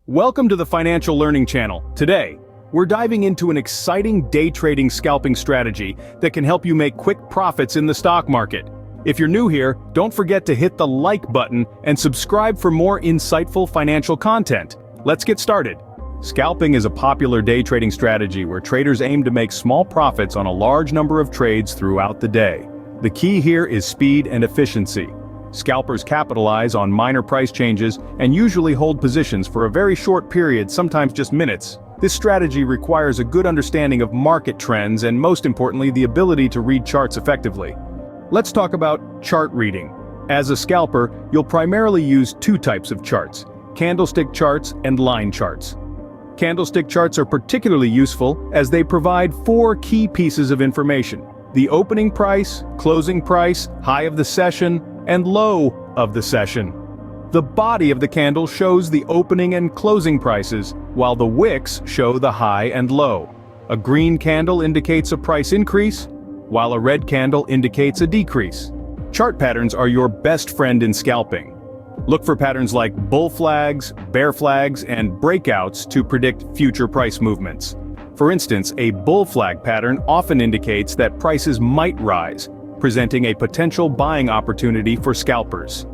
Welcome to the Financial Learning Channel. Today, we're diving into an exciting day trading scalping strategy that can help you make quick profits in the stock market. If you're new here, don't forget to hit the like button and subscribe for more insightful financial content. Let's get started. Scalping is a popular day trading strategy where traders aim to make small profits on a large number of trades throughout the day. The key here is speed and efficiency. Scalpers capitalize on minor price changes and usually hold positions for a very short period, sometimes just minutes. This strategy requires a good understanding of market trends and, most importantly, the ability to read charts effectively. Let's talk about chart reading. As a scalper, you'll primarily use two types of charts: candlestick charts and line charts. Candlestick charts are particularly useful as they provide four key pieces of information: the opening price, closing price, high of the session, and low of the session. The body of the candle shows the opening and closing prices, while the wicks show the high and low. A green candle indicates a price increase, while a red candle indicates a decrease. Chart patterns are your best friend in scalping. Look for patterns like bull flags, bear flags, and breakouts to predict future price movements. For instance, a bull flag pattern often indicates that prices might rise, presenting a potential buying opportunity for scalpers.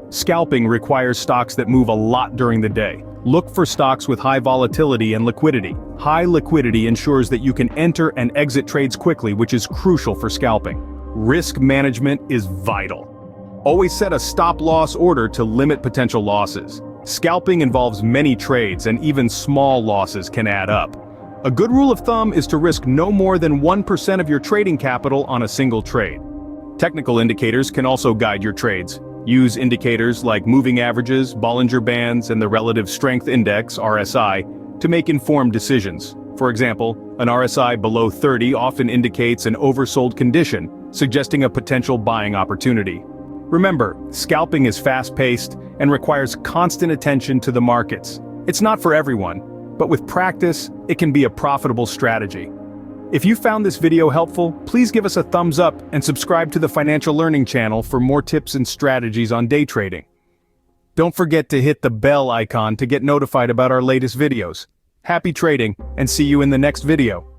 Scalping requires stocks that move a lot during the day. Look for stocks with high volatility and liquidity. High liquidity ensures that you can enter and exit trades quickly, which is crucial for scalping. Risk management is vital. Always set a stop-loss order to limit potential losses. Scalping involves many trades, and even small losses can add up. A good rule of thumb is to risk no more than 1% of your trading capital on a single trade. Technical indicators can also guide your trades. Use indicators like moving averages, Bollinger Bands, and the Relative Strength Index, RSI, to make informed decisions. For example, an RSI below 30 often indicates an oversold condition, suggesting a potential buying opportunity. Remember, scalping is fast-paced and requires constant attention to the markets. It's not for everyone, but with practice, it can be a profitable strategy. If you found this video helpful, please give us a thumbs up and subscribe to the Financial Learning Channel for more tips and strategies on day trading. Don't forget to hit the bell icon to get notified about our latest videos. Happy trading, and see you in the next video.